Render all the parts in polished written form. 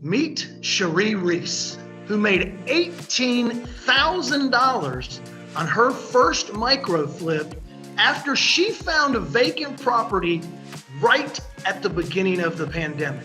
Meet Cherie Reese, who made $18,000 on her first micro flip after she found a vacant property right at the beginning of the pandemic.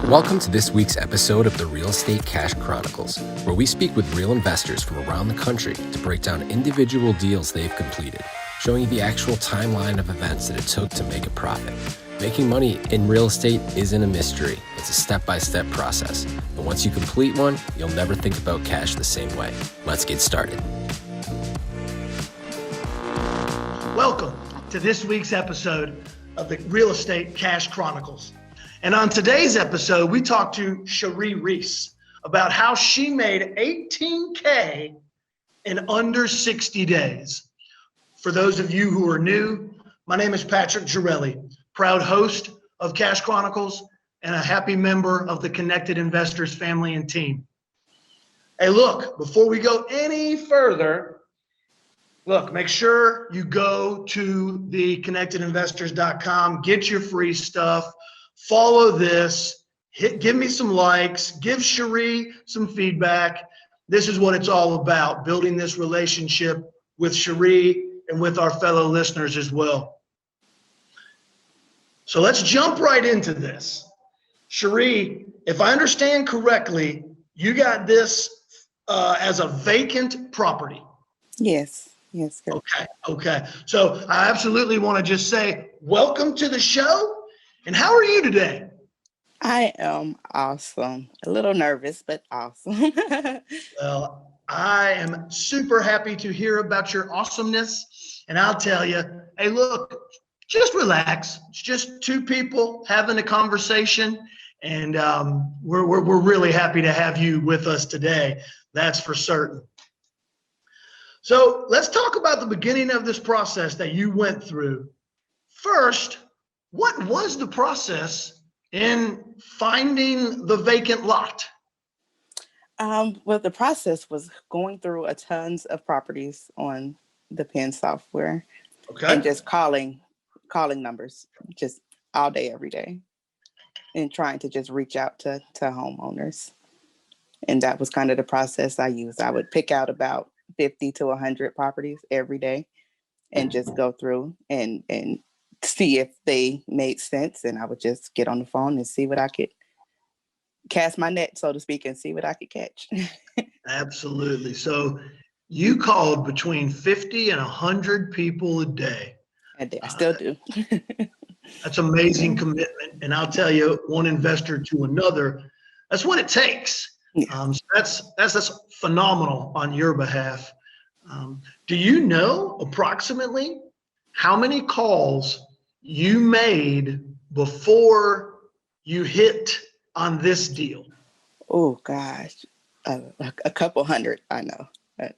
Welcome to this week's episode of the Real Estate Cash Chronicles, where we speak with real investors from around the country to break down individual deals they've completed, showing you the actual timeline of events that it took to make a profit. Making money in real estate isn't a mystery. It's a step-by-step process. And once you complete one, you'll never think about cash the same way. Let's get started. Welcome to this week's episode of the Real Estate Cash Chronicles. And on today's episode, we talked to Cherie Reese about how she made $18K in under 60 days. For those of you who are new, my name is Patrick Girelli, proud host of Cash Chronicles and a happy member of the Connected Investors family and team. Hey, look, before we go any further, make sure you go to the connectedinvestors.com, get your free stuff, follow this, give me some likes, give Cherie some feedback. This is what it's all about, building this relationship with Cherie and with our fellow listeners as well. So let's jump right into this. Cherie, if I understand correctly, you got this as a vacant property. Yes. Good. Okay. So I absolutely want to just say, welcome to the show. And how are you today? I am awesome. A little nervous, but awesome. Well, I am super happy to hear about your awesomeness. And I'll tell you, hey, look, just relax. It's just two people having a conversation. And we're really happy to have you with us today. That's for certain. So let's talk about the beginning of this process that you went through. First, what was the process in finding the vacant lot? Well, the process was going through a tons of properties on the Penn software, and just calling numbers just all day, every day, and trying to just reach out to homeowners. And that was kind of the process I used. I would pick out about 50 to 100 properties every day and just go through and see if they made sense. And I would just get on the phone and see what I could cast my net, so to speak, and see what I could catch. Absolutely. So you called between 50 and 100 people a day. I still do. That's amazing commitment. And I'll tell you, one investor to another, that's what it takes. Yeah. So that's phenomenal on your behalf. Do you know approximately how many calls you made before you hit on this deal? Oh gosh, a couple hundred. I know.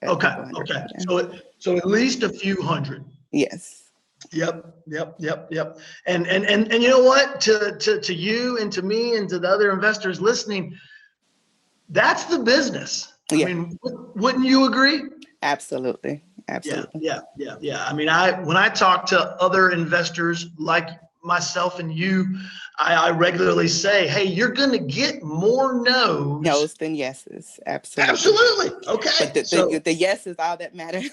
Okay. Yeah. So at least a few hundred. Yes. Yep. And you know what? To you and to me and to the other investors listening, that's the business. Yeah. I mean, wouldn't you agree? Absolutely. Yeah. I mean, when I talk to other investors like myself and you, I regularly say, hey, you're going to get more no's than yeses. Absolutely. Okay. But the yes is all that matters.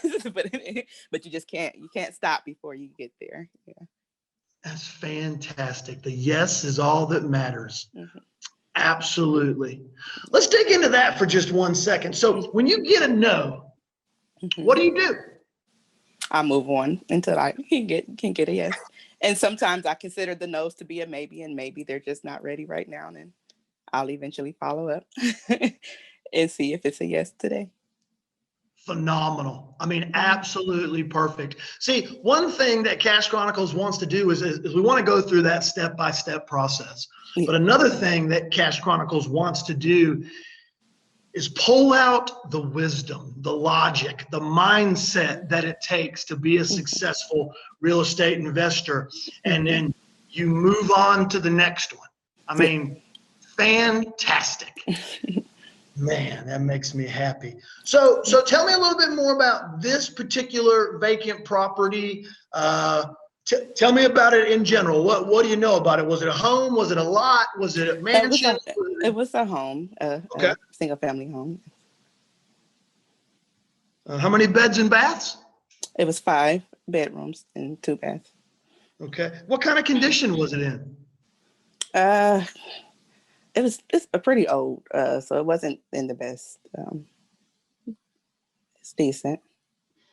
but you just can't stop before you get there. Yeah. That's fantastic. The yes is all that matters. Mm-hmm. Absolutely. Let's dig into that for just 1 second. So when you get a no, mm-hmm. What do you do? I move on until I can get a yes. And sometimes I consider the no's to be a maybe, and maybe they're just not ready right now. And I'll eventually follow up and see if it's a yes today. Phenomenal. I mean, absolutely perfect. See, one thing that Cash Chronicles wants to do is we want to go through that step-by-step process. Yeah. But another thing that Cash Chronicles wants to do is pull out the wisdom, the logic, the mindset that it takes to be a successful real estate investor. And then you move on to the next one. I mean, fantastic. Man, that makes me happy. So tell me a little bit more about this particular vacant property. Tell me about it in general. What do you know about it? Was it a home? Was it a lot? Was it a mansion? It was a home, Okay. a single family home. How many beds and baths? It was 5 bedrooms and 2 baths. Okay. What kind of condition was it in? It's a pretty old, so it wasn't in the best. It's decent.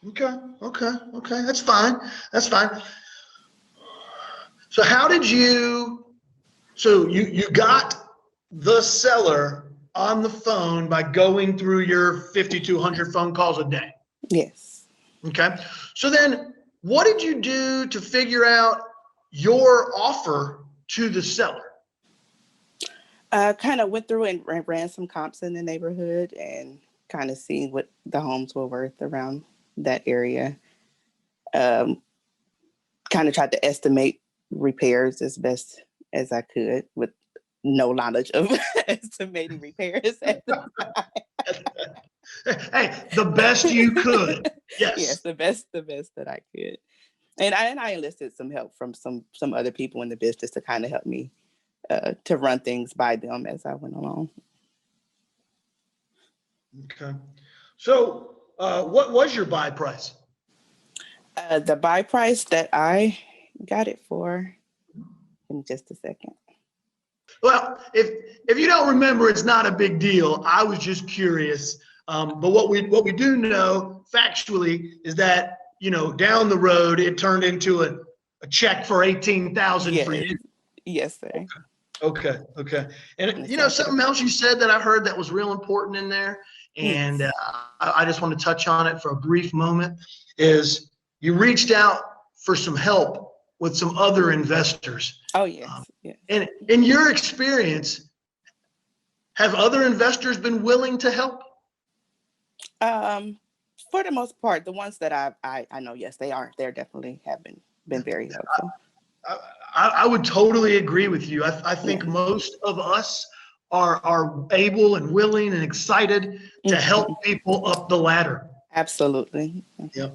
Okay. That's fine. So how did you? So you got the seller on the phone by going through your 5,200 phone calls a day. Yes. Okay. So then what did you do to figure out your offer to the seller? Kind of went through and ran some comps in the neighborhood and kind of seeing what the homes were worth around that area. Kind of tried to estimate repairs as best as I could with no knowledge of estimating repairs at the time. Hey, the best you could. Yes. Yes, the best that I could. And I enlisted some help from some other people in the business to kind of help me to run things by them as I went along. Okay. So what was your buy price? The buy price that I got it for, in just a second. Well, if you don't remember, it's not a big deal. I was just curious. But what we do know factually is that, down the road, it turned into a check for $18,000 for you. Yes, sir. Okay. And something else you said that I heard that was real important in there, and I just want to touch on it for a brief moment, is you reached out for some help with some other investors. Oh, yes. Yes. And in your experience, have other investors been willing to help? For the most part, the ones that I know, yes, they are. They're definitely have been very helpful. I would totally agree with you. I think most of us are able and willing and excited to help people up the ladder. Absolutely. Yep.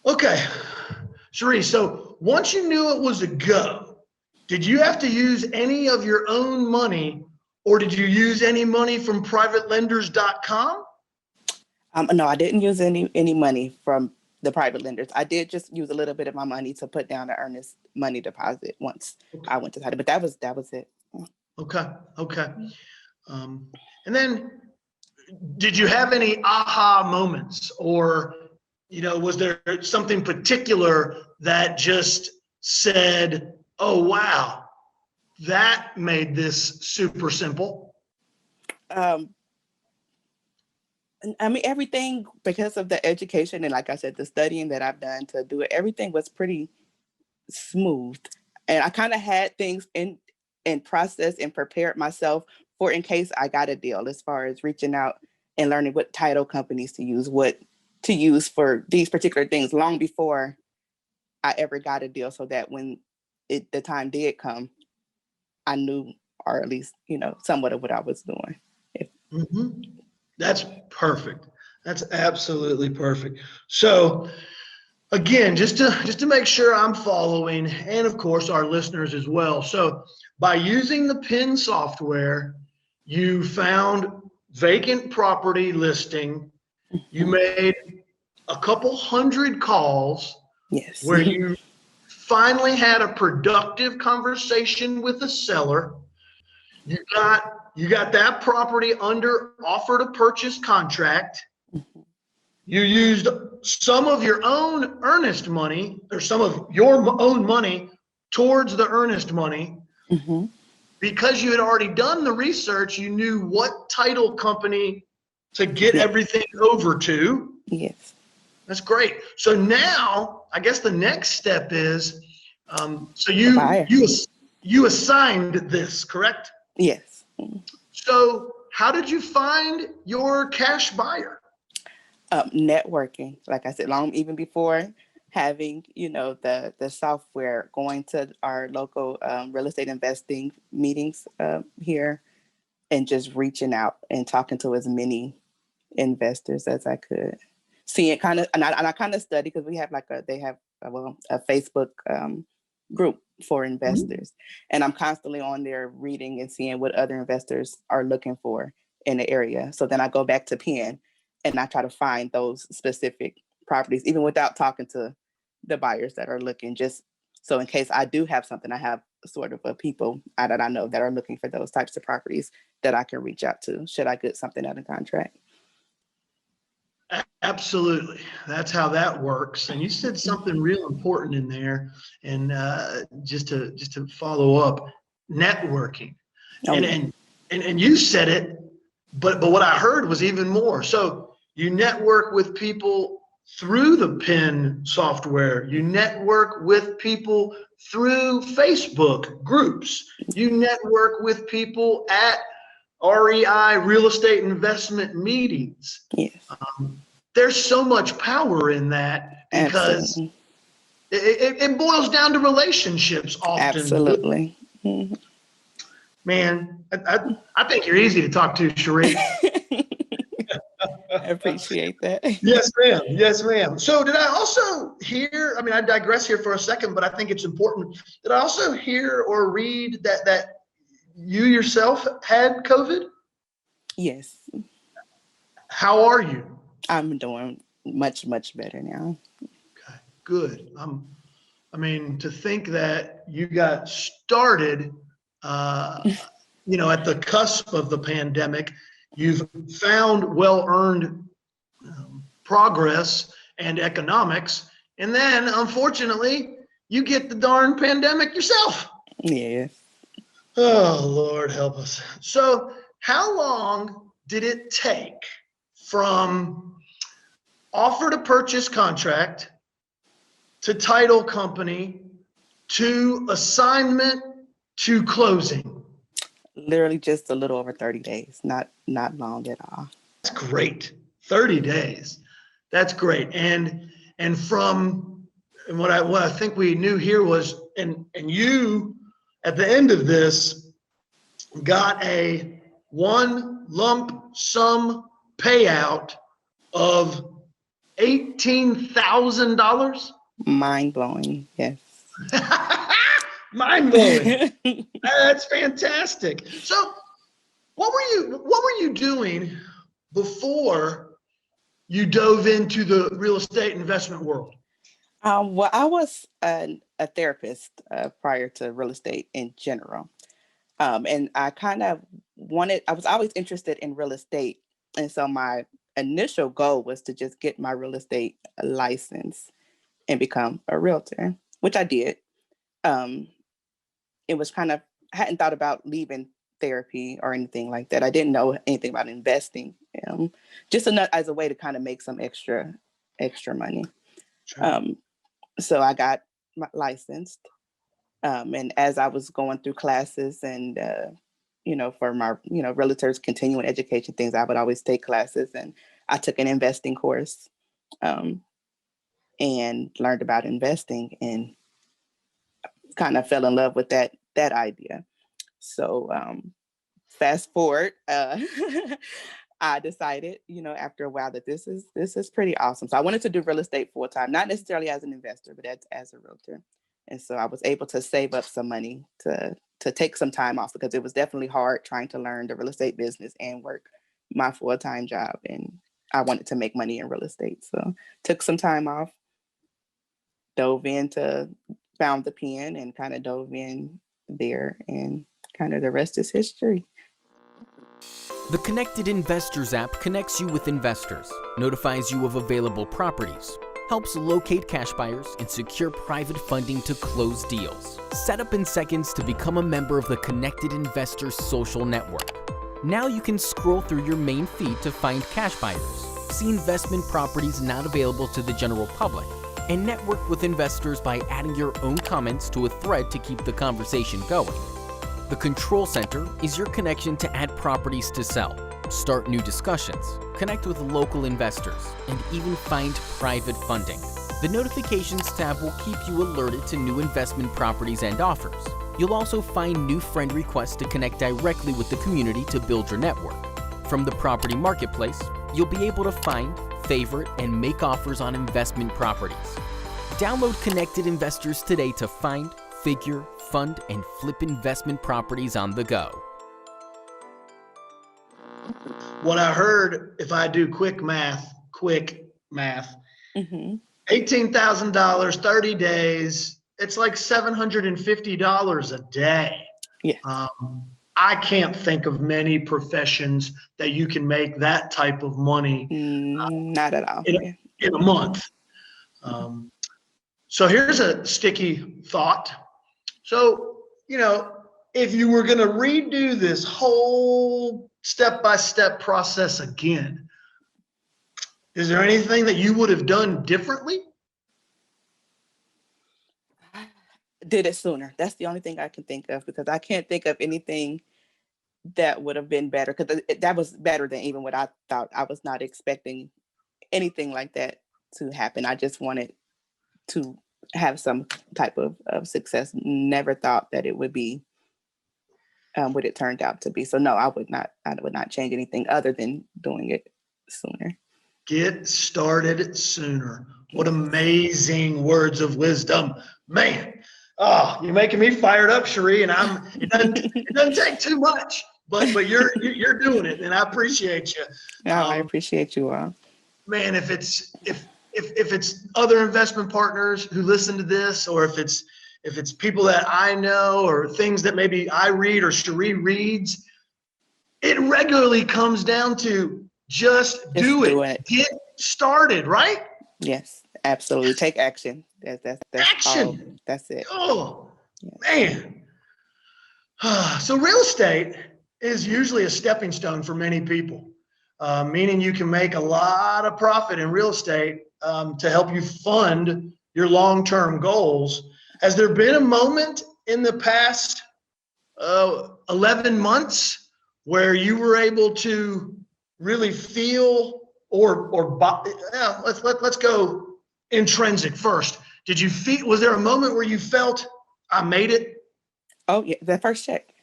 Okay, Cherie, so once you knew it was a go, did you have to use any of your own money, or did you use any money from privatelenders.com? No, I didn't use any money from the private lenders. I did just use a little bit of my money to put down the earnest money deposit once I went to title, but that was it. Okay. And then did you have any aha moments, or, was there something particular that just said, oh, wow, that made this super simple? I mean, everything, because of the education and, like I said, the studying that I've done to do it, everything was pretty smooth. And I kind of had things in process and prepared myself for in case I got a deal, as far as reaching out and learning what title companies to use, what to use for these particular things long before I ever got a deal, so that when the time did come, I knew, or at least, somewhat of what I was doing. That's perfect. That's absolutely perfect. So again, just to make sure I'm following, and of course our listeners as well. So by using the PIN software, you found vacant property listing. You made a couple hundred calls. Yes. Where you finally had a productive conversation with the seller. You got that property under offer to purchase contract. You used some of your own earnest money, or some of your own money towards the earnest money. Because you had already done the research, you knew what title company to get everything over to. Yes. That's great. So now, I guess the next step is, so you assigned this, correct? Yes. So how did you find your cash buyer? Networking, like I said, even before having, the software, going to our local real estate investing meetings here, and just reaching out and talking to as many investors as I could. See it kind of, and I kind of study, because we have they have a Facebook group for investors. And I'm constantly on there reading and seeing what other investors are looking for in the area. So then I go back to Penn and I try to find those specific properties, even without talking to the buyers that are looking, just so in case I do have something, I have sort of a people that I know that are looking for those types of properties that I can reach out to should I get something out of contract. Absolutely. That's how that works. And you said something real important in there. And just to follow up, networking. And you said it, but what I heard was even more. So you network with people through the Penn software. You network with people through Facebook groups. You network with people at REI real estate investment meetings. Yes. There's so much power in that because it boils down to relationships often. Absolutely. Mm-hmm. Man, I think you're easy to talk to, Cherie. I appreciate that. Yes, ma'am. Yes, ma'am. So did I also hear, I digress here for a second, but I think it's important. Did I also hear or read that you yourself had COVID? Yes. How are you? I'm doing much, much better now. Okay, good. To think that you got started, at the cusp of the pandemic, you've found well-earned progress and economics, and then unfortunately, you get the darn pandemic yourself. Yes. Oh, Lord help us. So how long did it take from offer to purchase contract to title company to assignment to closing? Literally just a little over 30 days, not long at all. That's great. 30 days. That's great. And from what I think we knew here was, and you at the end of this got a one lump sum payout of $18,000. Mind blowing. Yes. Mind blowing. That's fantastic. So what were you doing before you dove into the real estate investment world? Well, I was a therapist prior to real estate in general. And I was always interested in real estate. And so my initial goal was to just get my real estate license and become a realtor, which I did. It was I hadn't thought about leaving therapy or anything like that. I didn't know anything about investing, just as a way to kind of make some extra money. Sure. So I got licensed. And as I was going through classes and, for my, realtors continuing education things, I would always take classes, and I took an investing course and learned about investing and kind of fell in love with that idea. So fast forward, I decided, after a while that this is pretty awesome. So I wanted to do real estate full time, not necessarily as an investor, but as a realtor. And so I was able to save up some money to take some time off, because it was definitely hard trying to learn the real estate business and work my full-time job. And I wanted to make money in real estate. So took some time off, found the Penn and kind of dove in there, and kind of the rest is history. The Connected Investors app connects you with investors, notifies you of available properties, helps locate cash buyers, and secure private funding to close deals. Set up in seconds to become a member of the Connected Investors social network. Now you can scroll through your main feed to find cash buyers, see investment properties not available to the general public, and network with investors by adding your own comments to a thread to keep the conversation going. The Control Center is your connection to add properties to sell, start new discussions, connect with local investors, and even find private funding. The Notifications tab will keep you alerted to new investment properties and offers. You'll also find new friend requests to connect directly with the community to build your network. From the property marketplace, you'll be able to find, favorite, and make offers on investment properties. Download Connected Investors today to find, figure, fund, and flip investment properties on the go. What I heard, if I do quick math, Mm-hmm. $18,000, 30 days, it's like $750 a day. Yeah. I can't think of many professions that you can make that type of money Not at all. in a month. So here's a sticky thought. So, if you were going to redo this whole step-by-step process again, is there anything that you would have done differently? Did it sooner. That's the only thing I can think of, because I can't think of anything that would have been better, because that was better than even what I thought. I was not expecting anything like that to happen. I just wanted to have some type of success. Never thought that it would be what it turned out to be. So no, I would not change anything other than doing it sooner. Get started sooner. What amazing words of wisdom, man. Oh, you're making me fired up, Cherie, and it doesn't take too much, but you're doing it, and I appreciate you. I appreciate you all. Man, if it's other investment partners who listen to this, or if it's people that I know, or things that maybe I read or Cherie reads, it regularly comes down to just do it. Get started, right? Yes, absolutely. Take action. That's action. All. That's it. Oh, man. So real estate is usually a stepping stone for many people, meaning you can make a lot of profit in real estate to help you fund your long-term goals. Has there been a moment in the past 11 months where you were able to really feel let's go intrinsic first. Did you feel, was there a moment where you felt I made it? Oh yeah, the first check.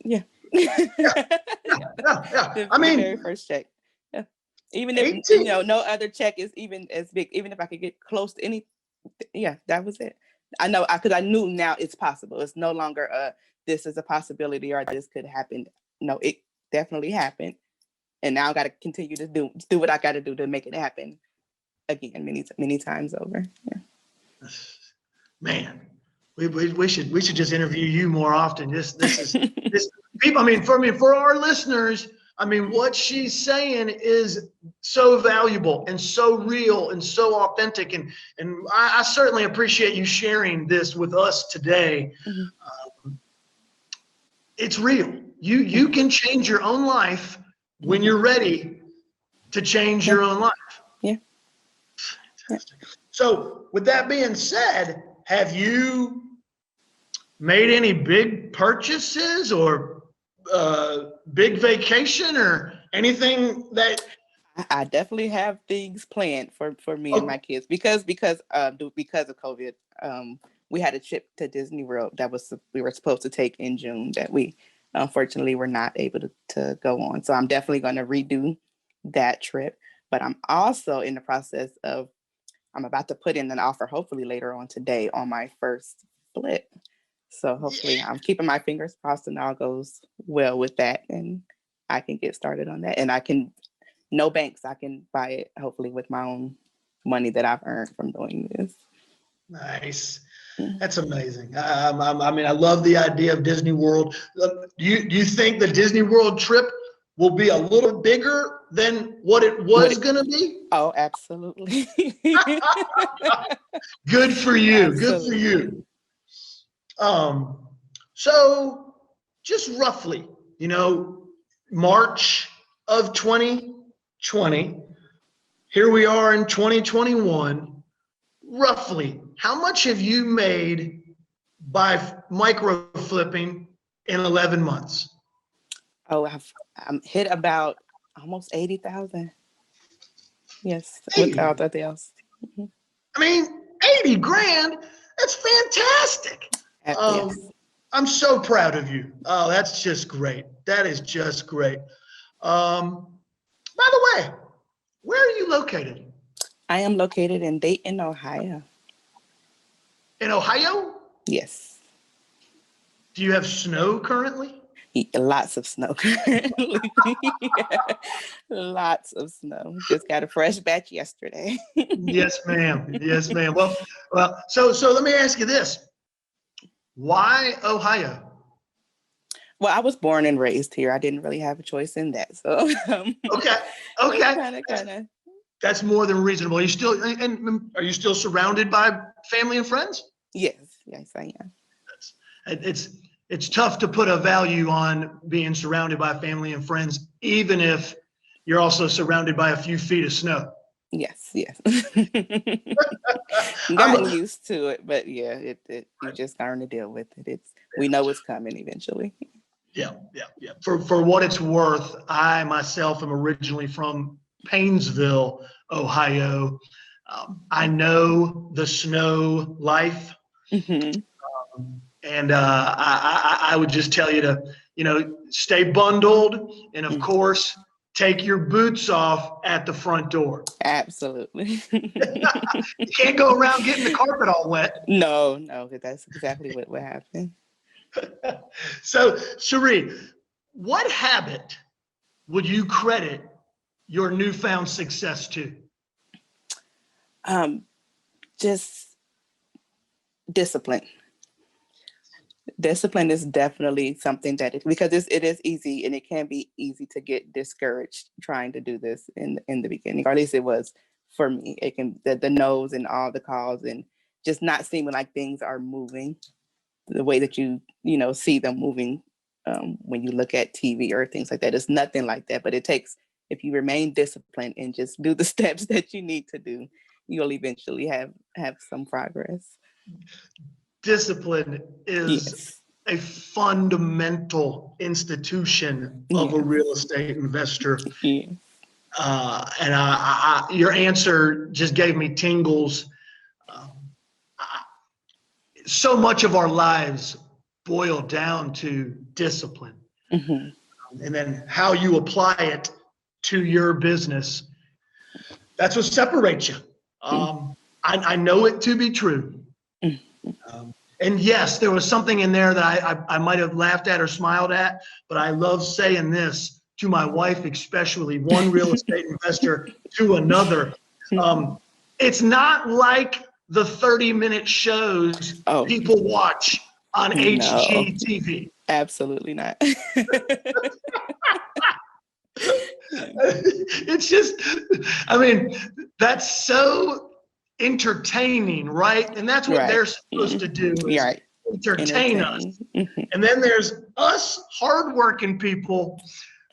Yeah. Yeah. The very first check. Yeah. Even if 18? No other check is even as big, even if I could get close to any, yeah, that was it. I know, because I knew now it's possible. It's no longer this is a possibility or this could happen. No, it definitely happened. And now I got to continue to do what I got to do to make it happen again, many times over. Yeah. Man, we should just interview you more often. This people. I mean, for our listeners, I mean, what she's saying is so valuable and so real and so authentic, and I certainly appreciate you sharing this with us today. Mm-hmm. It's real. You can change your own life when you're ready to change your own life. Yeah. Fantastic. So with that being said, have you made any big purchases or big vacation or anything that? I definitely have things planned for me and my kids because of COVID. We had a trip to Disney World that we were supposed to take in June that we unfortunately were not able to go on. So I'm definitely going to redo that trip. But I'm also in the process of, I'm about to put in an offer, hopefully later on today, on my first flip. So hopefully I'm keeping my fingers crossed and all goes well with that. And I can get started on that. And no banks, I can buy it hopefully with my own money that I've earned from doing this. Nice. That's amazing. I mean, I love the idea of Disney World. Do you think the Disney World trip will be a little bigger than what it was going to be? Oh, absolutely. Good for you. Absolutely. Good for you. So just roughly, March of 2020, here we are in 2021. Roughly, how much have you made by micro flipping in 11 months? Oh, I'm hit about almost 80,000. Yes, without anything else. Mm-hmm. I mean, 80 grand, that's fantastic. Yes. I'm so proud of you. Oh, that's just great. That is just great. By the way, where are you located? I am located in Dayton, Ohio. in Ohio? Yes. Do you have snow currently? Lots of snow currently. Lots of snow. Just got a fresh batch yesterday. Yes, ma'am. Yes, ma'am. Well, so let me ask you this. Why Ohio? Well, I was born and raised here. I didn't really have a choice in that. So Okay. kind of. That's more than reasonable. Are you still surrounded by family and friends? Yes, I am. It's tough to put a value on being surrounded by family and friends, even if you're also surrounded by a few feet of snow. Yes. Gotten used to it, but yeah, you just learn to deal with it. We know it's coming eventually. Yeah. For what it's worth, I myself am originally from Paynesville, Ohio. I know the snow life. Mm-hmm. And I would just tell you to, stay bundled. And of course, take your boots off at the front door. Absolutely. You can't go around getting the carpet all wet. No, that's exactly what would happen. So, Cherie, what habit would you credit your newfound success to? Just discipline. Discipline is definitely something because it is easy, and it can be easy to get discouraged trying to do this in the beginning, or at least it was for me. It can the no's and all the calls and just not seeming like things are moving the way that you see them moving when you look at TV or things like that. It's nothing like that, but it takes, if you remain disciplined and just do the steps that you need to do, you'll eventually have some progress. Discipline is a fundamental institution of a real estate investor. Yes. And your answer just gave me tingles. So much of our lives boil down to discipline. Mm-hmm. And then how you apply it to your business. That's what separates you. I know it to be true. And yes, there was something in there that I might have laughed at or smiled at, but I love saying this to my wife, especially one real estate investor to another. It's not like the 30-minute shows people watch on HGTV. Absolutely not. It's just, that's so entertaining, right? And that's what they're supposed to do, is entertain us. Mm-hmm. And then there's us hardworking people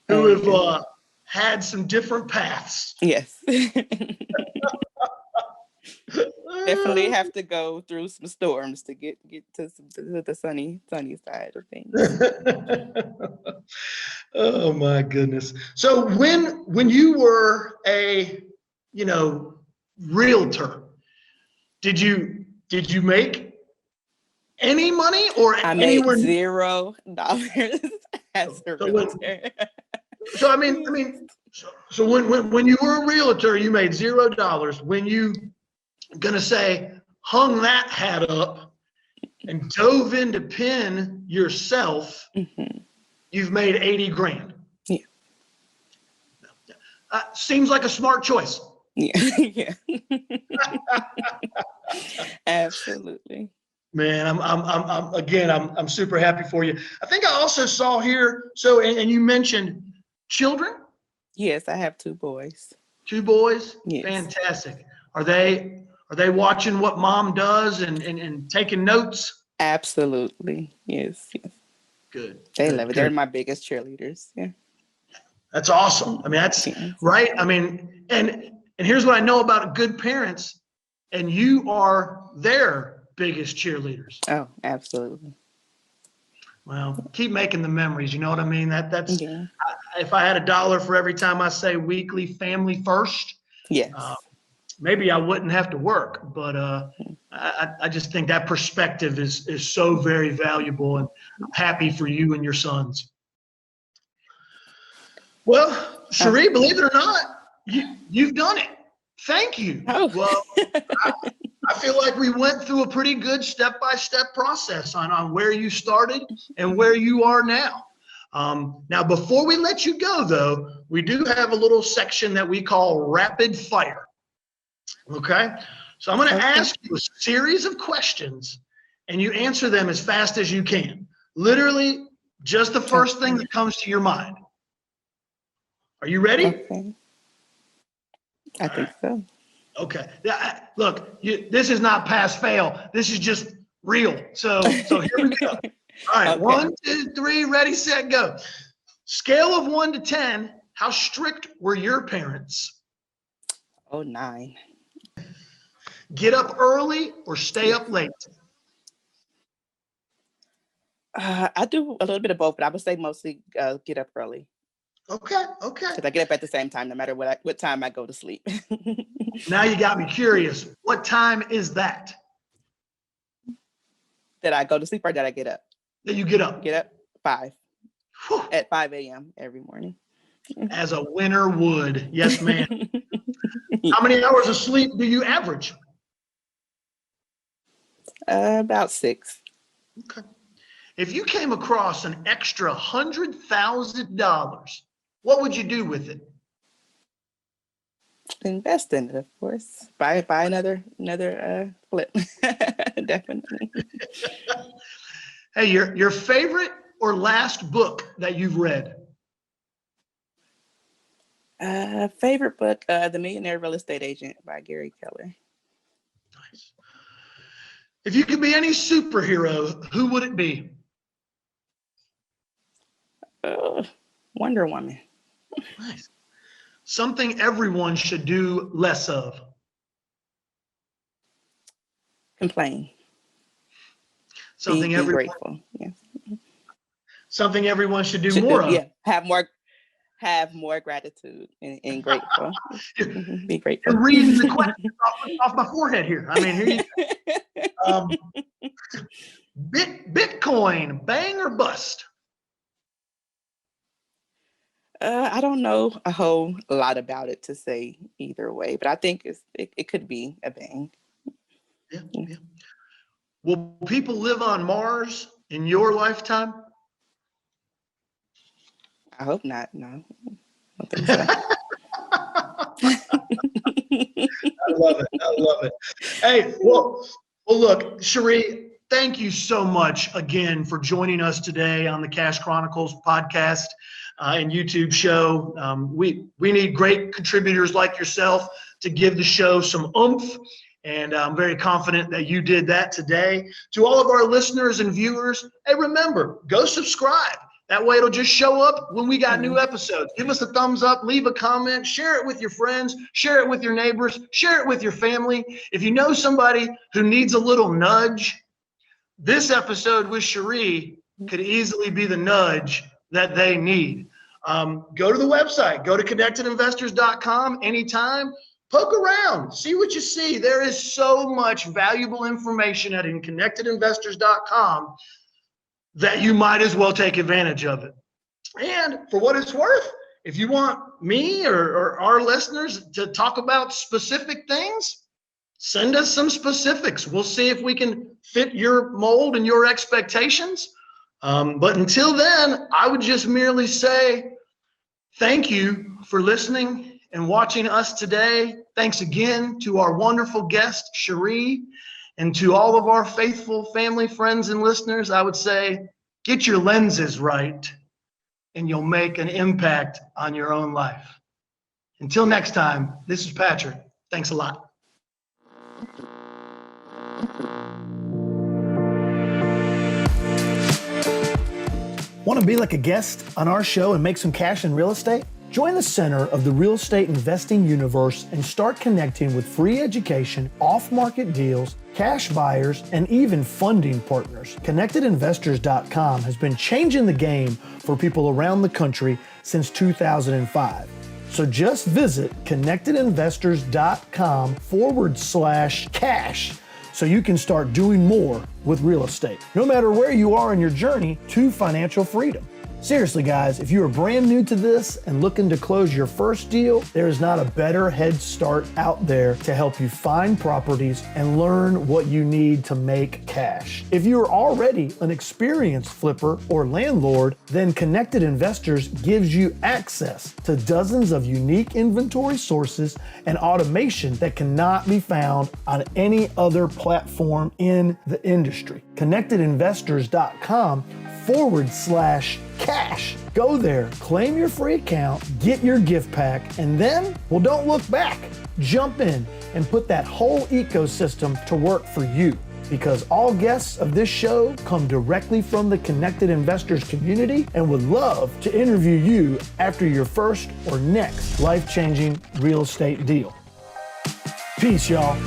who have had some different paths. Yes. Definitely have to go through some storms to get to the sunny side of things. Oh my goodness. So when you were a realtor, did you make any money or I made $0 as a realtor. So when you were a realtor, you made $0. When you hung that hat up and dove into Penn yourself, you've made 80 grand. Yeah. Seems like a smart choice. Yeah. Absolutely. Man, I'm super happy for you. I think I also saw here, and you mentioned children? Yes, I have 2 boys. 2 boys? Yes. Fantastic. Are they watching what mom does and taking notes? Absolutely. Yes. Good. They love it. They're my biggest cheerleaders. Yeah. That's awesome. That's right. And here's what I know about good parents, and you are their biggest cheerleaders. Oh, absolutely. Well, keep making the memories. You know what I mean? That's if I had $1 for every time I say weekly family first, yes. Maybe I wouldn't have to work, but I just think that perspective is so very valuable, and I'm happy for you and your sons. Well, Cherie, believe it or not, you've done it. Thank you. Oh. Well, I feel like we went through a pretty good step-by-step process on where you started and where you are now. Now, before we let you go, though, we do have a little section that we call rapid fire. Okay? So I'm going to ask you a series of questions, and you answer them as fast as you can. Literally, just the first thing that comes to your mind. Are you ready? Okay. I think so. Okay. Look, this is not pass fail. This is just real. So here we go. All right. Okay. 1, 2, 3, ready, set, go. Scale of 1 to 10. How strict were your parents? Oh, 9. Get up early or stay up late? I do a little bit of both, but I would say mostly get up early. Okay. Because I get up at the same time, no matter what time I go to sleep. Now you got me curious. What time is that? That I go to sleep or that I get up? That you get up? Get up 5. Whew. At 5 a.m. every morning. As a winner would. Yes, ma'am. How many hours of sleep do you average? About 6. Okay. If you came across an extra $100,000, what would you do with it? Invest in it, of course. Buy another flip. Definitely. Hey, your favorite or last book that you've read? Favorite book, The Millionaire Real Estate Agent by Gary Keller. Nice. If you could be any superhero, who would it be? Wonder Woman. Nice. Something everyone should do less of. Complain. Something be everyone, grateful. Yes. something everyone should do more of. Yeah. Have more gratitude and grateful. Be grateful. You're reading the question off my forehead here. I mean, here you go. Bitcoin, bang or bust? I don't know a whole lot about it to say either way, but I think it could be a bang. Yeah. Will people live on Mars in your lifetime? I hope not. No. I don't think so. I love it. Hey, well, look, Cherie, thank you so much again for joining us today on the Cash Chronicles podcast and YouTube show. We need great contributors like yourself to give the show some oomph, and I'm very confident that you did that today. To all of our listeners and viewers, hey, remember, go subscribe. That way it'll just show up when we got new episodes. Give us a thumbs up, leave a comment, share it with your friends, share it with your neighbors, share it with your family. If you know somebody who needs a little nudge, this episode with Cherie could easily be the nudge that they need. Go to the website, go to connectedinvestors.com anytime. Poke around, see what you see. There is so much valuable information at connectedinvestors.com that you might as well take advantage of it. And for what it's worth, if you want me or our listeners to talk about specific things, send us some specifics. We'll see if we can fit your mold and your expectations. But until then, I would just merely say thank you for listening and watching us today. Thanks again to our wonderful guest, Cherie. And to all of our faithful family, friends, and listeners, I would say, get your lenses right, and you'll make an impact on your own life. Until next time, this is Patrick. Thanks a lot. Want to be like a guest on our show and make some cash in real estate? Join the center of the real estate investing universe and start connecting with free education, off-market deals, cash buyers, and even funding partners. ConnectedInvestors.com has been changing the game for people around the country since 2005. So just visit ConnectedInvestors.com/cash so you can start doing more with real estate, no matter where you are in your journey to financial freedom. Seriously, guys, if you are brand new to this and looking to close your first deal, there is not a better head start out there to help you find properties and learn what you need to make cash. If you are already an experienced flipper or landlord, then Connected Investors gives you access to dozens of unique inventory sources and automation that cannot be found on any other platform in the industry. ConnectedInvestors.com/cash. Go there, claim your free account, get your gift pack, and then, well, don't look back. Jump in and put that whole ecosystem to work for you. Because all guests of this show come directly from the Connected Investors community and would love to interview you after your first or next life-changing real estate deal. Peace, y'all.